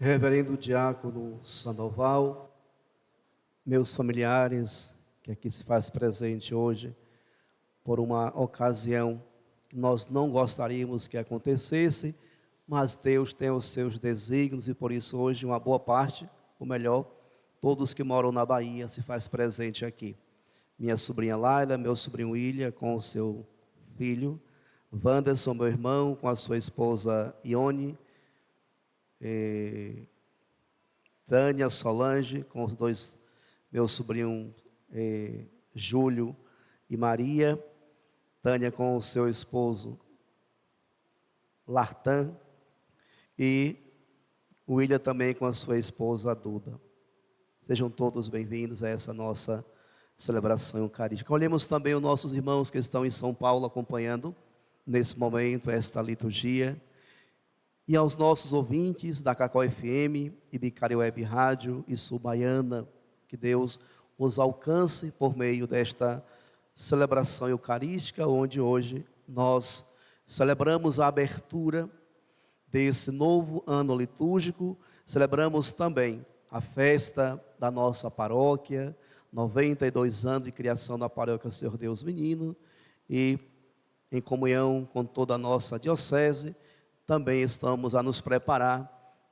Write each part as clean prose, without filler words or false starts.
Reverendo Diácono Sandoval, meus familiares, que aqui se faz presente hoje, por uma ocasião que nós não gostaríamos que acontecesse, mas Deus tem os seus desígnios e por isso hoje uma boa parte, ou melhor, todos que moram na Bahia se faz presente aqui. Minha sobrinha Laila, meu sobrinho William com o seu filho, Wanderson, meu irmão, com a sua esposa Ione, Tânia, Solange, com os dois, meu sobrinho Júlio e Maria, Tânia com o seu esposo Lartan e o William também com a sua esposa Duda. Sejam todos bem-vindos a essa nossa celebração eucarística. Olhemos também os nossos irmãos que estão em São Paulo acompanhando nesse momento esta liturgia. E aos nossos ouvintes da Cacau FM, Ibicari Web Rádio e Sul Baiana, que Deus os alcance por meio desta celebração eucarística, onde hoje nós celebramos a abertura desse novo ano litúrgico, celebramos também a festa da nossa paróquia, 92 anos de criação da paróquia Senhor Deus Menino, e em comunhão com toda a nossa diocese, também estamos a nos preparar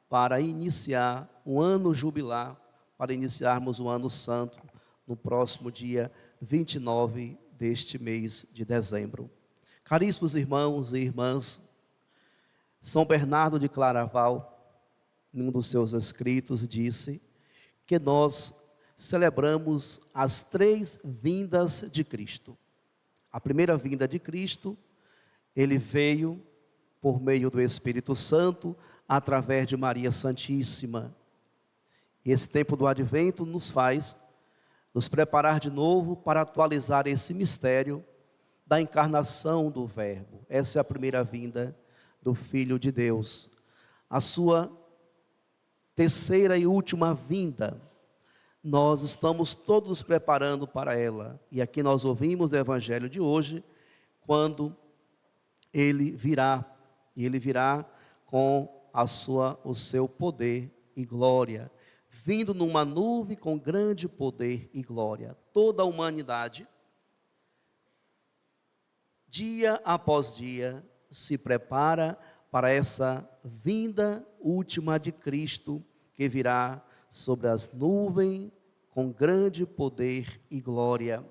para iniciar o ano jubilar, para iniciarmos o ano santo no próximo dia 29 deste mês de dezembro. Caríssimos irmãos e irmãs, São Bernardo de Claraval, em um dos seus escritos, disse que nós celebramos as três vindas de Cristo. A primeira vinda de Cristo, ele veio por meio do Espírito Santo, através de Maria Santíssima. E esse tempo do Advento nos faz nos preparar de novo para atualizar esse mistério da encarnação do Verbo. Essa é a primeira vinda do Filho de Deus. A sua terceira e última vinda, nós estamos todos nos preparando para ela. E aqui nós ouvimos do Evangelho de hoje, quando ele virá. E ele virá com o seu poder e glória, vindo numa nuvem com grande poder e glória. Toda a humanidade, dia após dia, se prepara para essa vinda última de Cristo, que virá sobre as nuvens com grande poder e glória.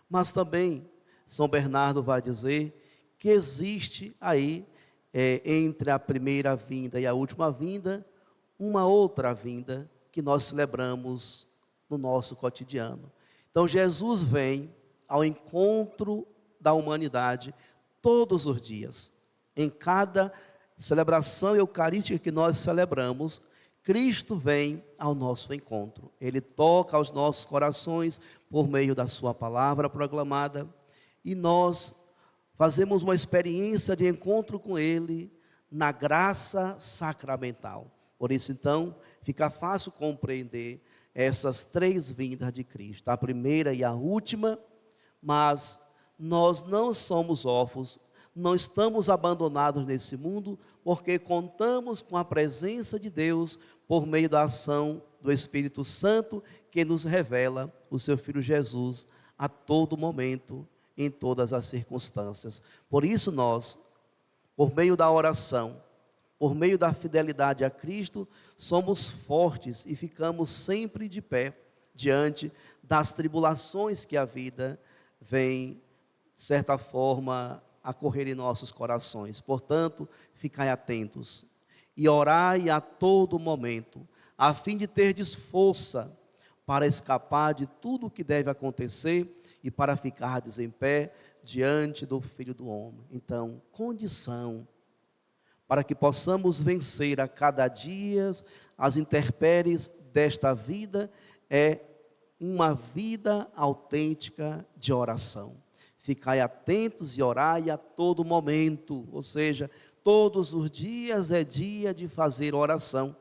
Mas também São Bernardo vai dizer que existe aí, entre a primeira vinda e a última vinda, uma outra vinda que nós celebramos no nosso cotidiano. Então Jesus vem ao encontro da humanidade todos os dias. Em cada celebração eucarística que nós celebramos, Cristo vem ao nosso encontro. Ele toca aos nossos corações por meio da sua palavra proclamada, e nós fazemos uma experiência de encontro com Ele na graça sacramental. Por isso, então, fica fácil compreender essas três vindas de Cristo, a primeira e a última, mas nós não somos órfãos, não estamos abandonados nesse mundo, porque contamos com a presença de Deus por meio da ação do Espírito Santo, que nos revela o seu Filho Jesus a todo momento, em todas as circunstâncias. Por isso nós, por meio da oração, por meio da fidelidade a Cristo, somos fortes e ficamos sempre de pé diante das tribulações que a vida vem, de certa forma, a correr em nossos corações. Portanto, ficai atentos e orai a todo momento, a fim de terdes força para escapar de tudo o que deve acontecer e para ficardes em pé diante do Filho do Homem. Então, condição para que possamos vencer a cada dia as intempéries desta vida é uma vida autêntica de oração. Ficai atentos e orai a todo momento, ou seja, todos os dias é dia de fazer oração,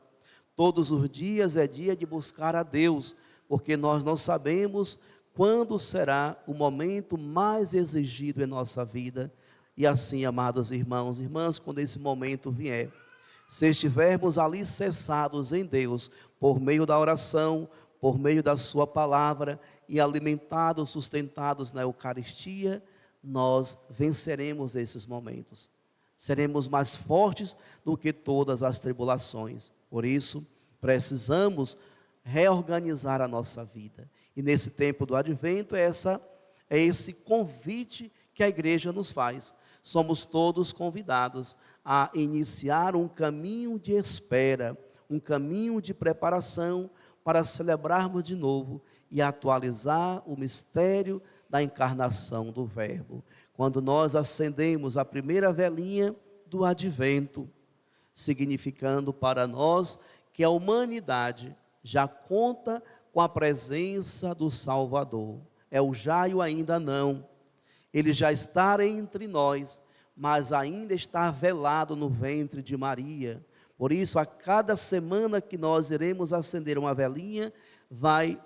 todos os dias é dia de buscar a Deus, porque nós não sabemos quando será o momento mais exigido em nossa vida. E assim, amados irmãos e irmãs, quando esse momento vier, Se estivermos alicerçados em Deus, por meio da oração, por meio da sua palavra, e alimentados, sustentados na Eucaristia, nós venceremos esses momentos. Seremos mais fortes do que todas as tribulações. Por isso, precisamos reorganizar a nossa vida. E nesse tempo do Advento, é esse convite que a igreja nos faz. Somos todos convidados a iniciar um caminho de espera, um caminho de preparação para celebrarmos de novo e atualizar o mistério da encarnação do Verbo. Quando nós acendemos a primeira velinha do Advento, significando para nós que a humanidade já conta com a presença do Salvador. É o já e o ainda não. Ele já está entre nós, mas ainda está velado no ventre de Maria. Por isso, a cada semana que nós iremos acender uma velinha, vai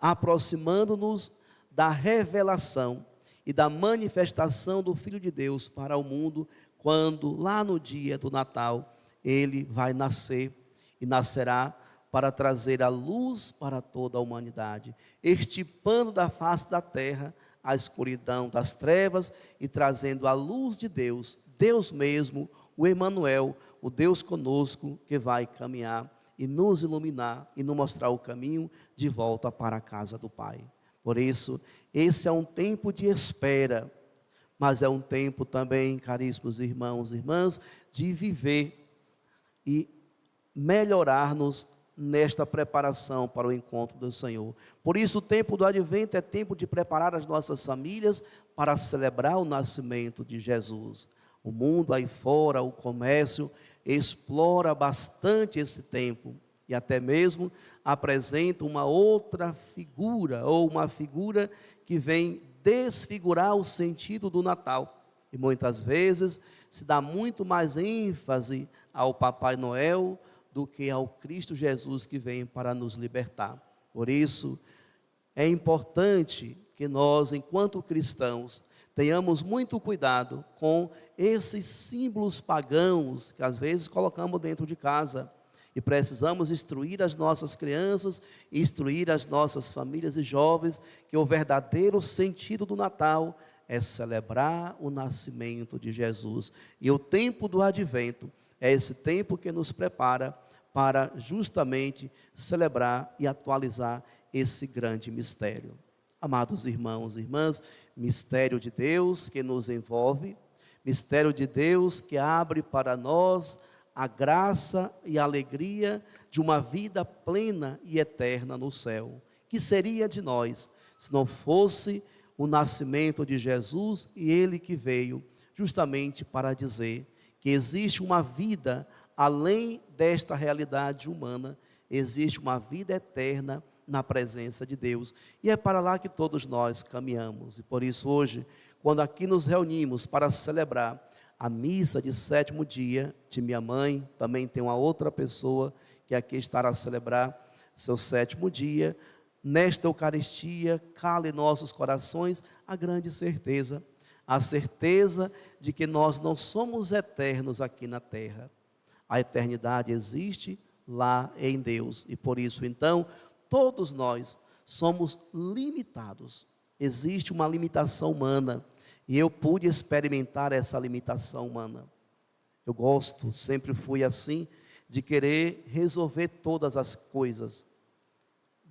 aproximando-nos da revelação e da manifestação do Filho de Deus para o mundo, quando lá no dia do Natal, ele vai nascer e nascerá para trazer a luz para toda a humanidade, extirpando da face da terra a escuridão das trevas e trazendo a luz de Deus, Deus mesmo, o Emanuel, o Deus conosco, que vai caminhar e nos iluminar e nos mostrar o caminho de volta para a casa do Pai. Por isso, esse é um tempo de espera, mas é um tempo também, caríssimos irmãos e irmãs, de viver e melhorar-nos nesta preparação para o encontro do Senhor. Por isso, o tempo do Advento é tempo de preparar as nossas famílias para celebrar o nascimento de Jesus. O mundo aí fora, o comércio, explora bastante esse tempo e até mesmo apresenta uma outra figura, ou uma figura que vem desfigurar o sentido do Natal. E muitas vezes se dá muito mais ênfase ao Papai Noel do que ao Cristo Jesus que vem para nos libertar. Por isso, é importante que nós, enquanto cristãos, tenhamos muito cuidado com esses símbolos pagãos que às vezes colocamos dentro de casa. E precisamos instruir as nossas crianças, instruir as nossas famílias e jovens, que o verdadeiro sentido do Natal é celebrar o nascimento de Jesus. E o tempo do Advento é esse tempo que nos prepara para justamente celebrar e atualizar esse grande mistério. Amados irmãos e irmãs, mistério de Deus que nos envolve, mistério de Deus que abre para nós a graça e a alegria de uma vida plena e eterna no céu. Que seria de nós se não fosse o nascimento de Jesus e ele que veio justamente para dizer que existe uma vida além desta realidade humana, existe uma vida eterna na presença de Deus. E é para lá que todos nós caminhamos. E por isso hoje, quando aqui nos reunimos para celebrar a missa de 7º dia de minha mãe, também tem uma outra pessoa que aqui estará a celebrar seu 7º dia, nesta Eucaristia, cala em nossos corações a grande certeza, a certeza de que nós não somos eternos aqui na terra. A eternidade existe lá em Deus, e por isso então, todos nós somos limitados. Existe uma limitação humana, e eu pude experimentar essa limitação humana. Eu gosto, sempre fui assim, de querer resolver todas as coisas,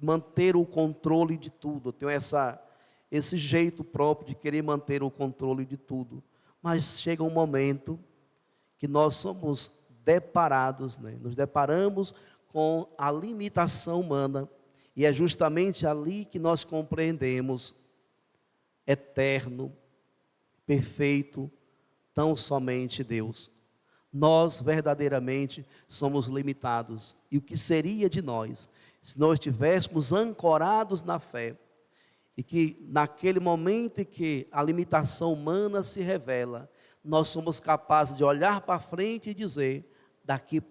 manter o controle de tudo. Eu tenho esse jeito próprio de querer manter o controle de tudo. Mas chega um momento que nós somos deparados, nos deparamos com a limitação humana, e é justamente ali que nós compreendemos eterno, perfeito, tão somente Deus. Nós verdadeiramente somos limitados, e o que seria de nós se nós estivéssemos ancorados na fé, e que naquele momento em que a limitação humana se revela, nós somos capazes de olhar para frente e dizer, daqui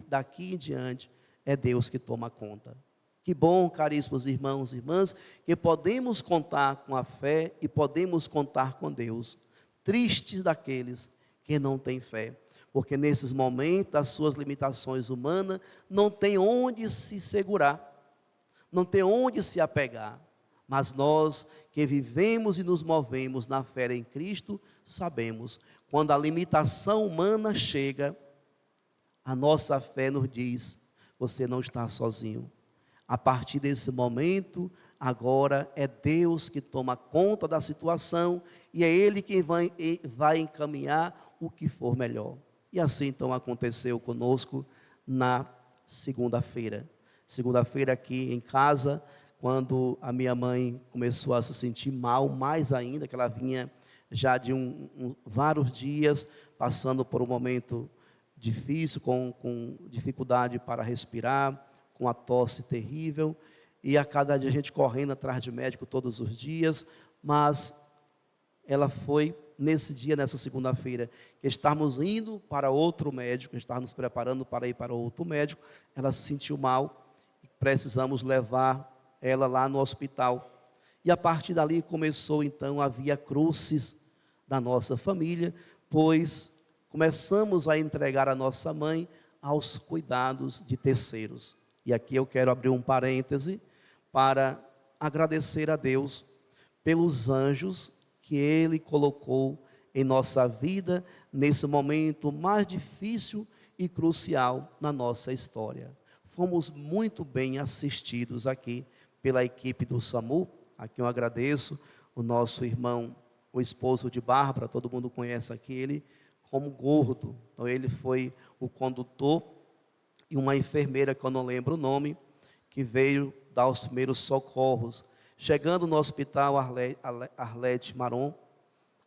em diante, é Deus que toma conta. Que bom, caríssimos irmãos e irmãs, que podemos contar com a fé e podemos contar com Deus. Tristes daqueles que não têm fé, porque nesses momentos, das suas limitações humanas, não tem onde se segurar, não tem onde se apegar. Mas nós que vivemos e nos movemos na fé em Cristo, sabemos, quando a limitação humana chega, a nossa fé nos diz, você não está sozinho. A partir desse momento, agora é Deus que toma conta da situação e é Ele quem vai encaminhar o que for melhor. E assim então aconteceu conosco na segunda-feira. Segunda-feira aqui em casa, quando a minha mãe começou a se sentir mal, mais ainda, que ela vinha já de vários dias passando por um momento difícil, com dificuldade para respirar, com a tosse terrível, e a cada dia a gente correndo atrás de médico todos os dias, mas ela foi nesse dia, nessa segunda-feira, que estávamos indo para outro médico, estávamos nos preparando para ir para outro médico, ela se sentiu mal, e precisamos levar ela lá no hospital. E a partir dali começou então a via crucis da nossa família, pois começamos a entregar a nossa mãe aos cuidados de terceiros. E aqui eu quero abrir um parêntese para agradecer a Deus pelos anjos que Ele colocou em nossa vida nesse momento mais difícil e crucial na nossa história. Fomos muito bem assistidos aqui pela equipe do SAMU. Aqui eu agradeço o nosso irmão, o esposo de Bárbara, todo mundo conhece aqui ele como Gordo. Então ele foi o condutor e uma enfermeira, que eu não lembro o nome, que veio dar os primeiros socorros. Chegando no hospital Arlete Maron,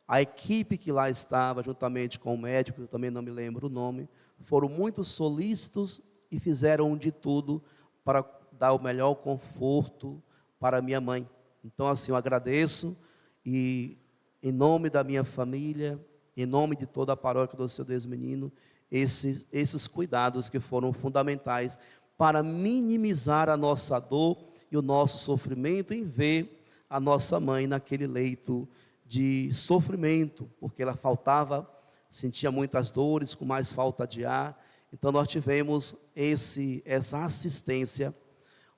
a equipe que lá estava, juntamente com o médico, eu também não me lembro o nome, foram muito solícitos e fizeram de tudo para dar o melhor conforto para minha mãe. Então, assim, eu agradeço e, em nome da minha família, em nome de toda a paróquia do Seu Deus Menino, esses cuidados que foram fundamentais para minimizar a nossa dor e o nosso sofrimento em ver a nossa mãe naquele leito de sofrimento, porque ela faltava, sentia muitas dores, com mais falta de ar. Então nós tivemos essa assistência,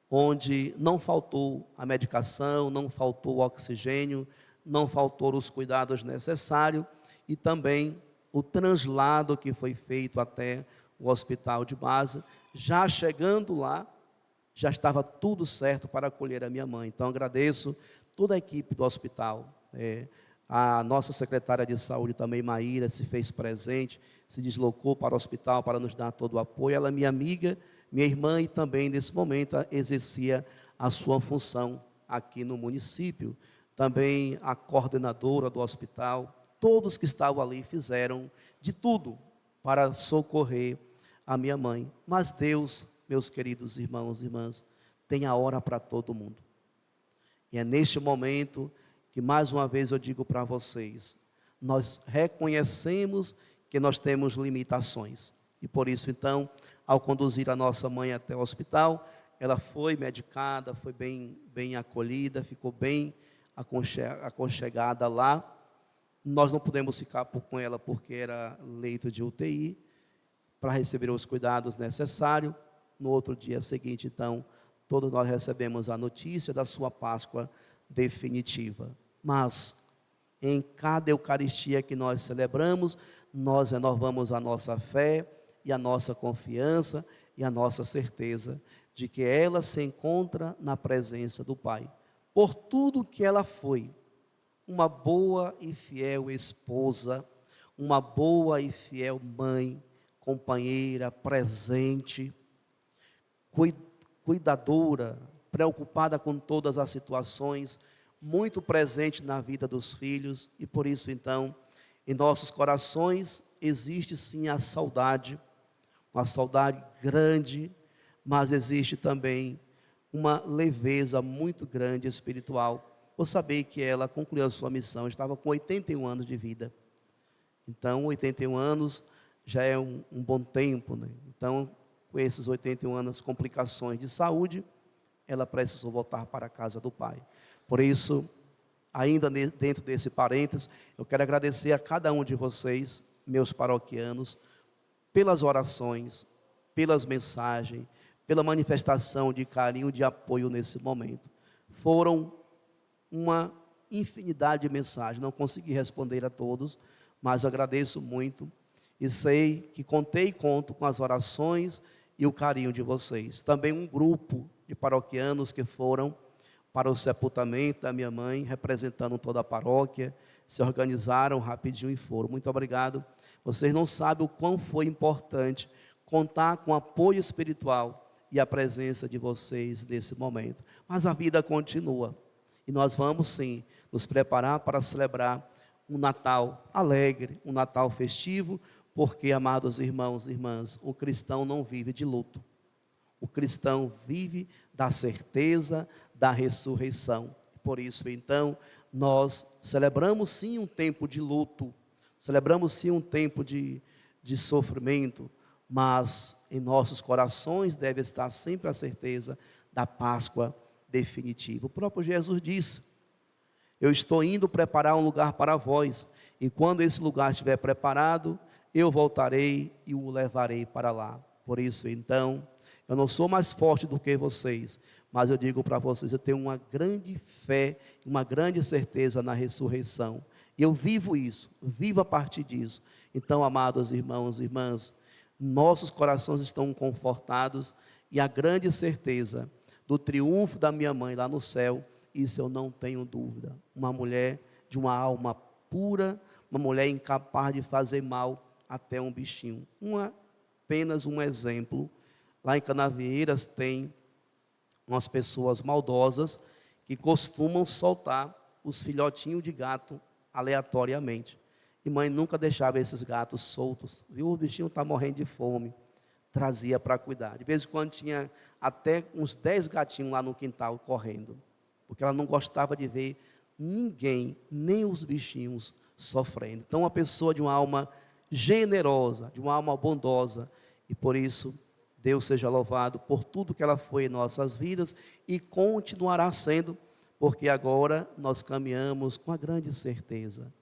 onde não faltou a medicação, não faltou o oxigênio, não faltou os cuidados necessários e também o translado que foi feito até o hospital de base. Já chegando lá, já estava tudo certo para acolher a minha mãe. Então agradeço toda a equipe do hospital, a nossa secretária de saúde também, Maíra, se fez presente, se deslocou para o hospital para nos dar todo o apoio. Ela é minha amiga, minha irmã, e também nesse momento exercia a sua função aqui no município. Também a coordenadora do hospital, todos que estavam ali fizeram de tudo para socorrer a minha mãe. Mas Deus, meus queridos irmãos e irmãs, tem a hora para todo mundo. E é neste momento que mais uma vez eu digo para vocês, nós reconhecemos que nós temos limitações. E por isso então, ao conduzir a nossa mãe até o hospital, ela foi medicada, foi bem acolhida, ficou bem aconchegada lá. Nós não pudemos ficar com ela porque era leito de UTI, para receber os cuidados necessários. No outro dia seguinte, então, todos nós recebemos a notícia da sua Páscoa definitiva. Mas, em cada Eucaristia que nós celebramos, nós renovamos a nossa fé e a nossa confiança e a nossa certeza de que ela se encontra na presença do Pai. Por tudo que ela foi, uma boa e fiel esposa, uma boa e fiel mãe, companheira, presente, cuidadora, preocupada com todas as situações, muito presente na vida dos filhos. E por isso então, em nossos corações existe sim a saudade, uma saudade grande, mas existe também uma leveza muito grande espiritual, por saber que ela concluiu a sua missão, estava com 81 anos de vida. Então, 81 anos já é um bom tempo, né? Então, com esses 81 anos, complicações de saúde, ela precisou voltar para a casa do Pai. Por isso, ainda dentro desse parênteses, eu quero agradecer a cada um de vocês, meus paroquianos, pelas orações, pelas mensagens, pela manifestação de carinho, de apoio nesse momento. Foram uma infinidade de mensagens, não consegui responder a todos, mas agradeço muito e sei que contei e conto com as orações e o carinho de vocês. Também um grupo de paroquianos que foram para o sepultamento da minha mãe, representando toda a paróquia, se organizaram rapidinho e foram. Muito obrigado. Vocês não sabem o quão foi importante contar com o apoio espiritual e a presença de vocês nesse momento. Mas a vida continua. E nós vamos sim nos preparar para celebrar um Natal alegre, um Natal festivo, porque, amados irmãos e irmãs, o cristão não vive de luto. O cristão vive da certeza da ressurreição. Por isso, então, nós celebramos sim um tempo de luto, celebramos sim um tempo de sofrimento, mas em nossos corações deve estar sempre a certeza da Páscoa definitiva. O próprio Jesus disse: eu estou indo preparar um lugar para vós, e quando esse lugar estiver preparado, eu voltarei e o levarei para lá. Por isso, então, eu não sou mais forte do que vocês, mas eu digo para vocês, eu tenho uma grande fé, uma grande certeza na ressurreição. E eu vivo isso, vivo a partir disso. Então, amados irmãos e irmãs, nossos corações estão confortados e a grande certeza do triunfo da minha mãe lá no céu, isso eu não tenho dúvida. Uma mulher de uma alma pura, uma mulher incapaz de fazer mal até um bichinho. Apenas um exemplo. Lá em Canavieiras tem umas pessoas maldosas que costumam soltar os filhotinhos de gato aleatoriamente. E mãe nunca deixava esses gatos soltos, viu? O bichinho está morrendo de fome, trazia para cuidar. De vez em quando tinha até uns 10 gatinhos lá no quintal correndo, porque ela não gostava de ver ninguém, nem os bichinhos, sofrendo. Então, uma pessoa de uma alma generosa, de uma alma bondosa, e por isso, Deus seja louvado por tudo que ela foi em nossas vidas e continuará sendo, porque agora nós caminhamos com a grande certeza.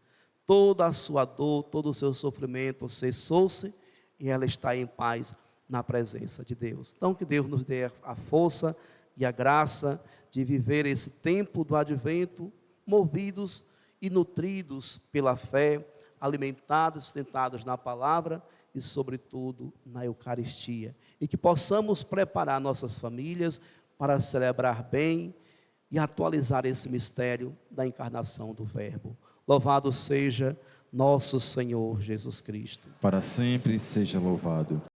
Toda a sua dor, todo o seu sofrimento cessou-se e ela está em paz na presença de Deus. Então, que Deus nos dê a força e a graça de viver esse tempo do advento, movidos e nutridos pela fé, alimentados, sustentados na palavra e, sobretudo, na Eucaristia. E que possamos preparar nossas famílias para celebrar bem e atualizar esse mistério da encarnação do Verbo. Louvado seja nosso Senhor Jesus Cristo. Para sempre seja louvado.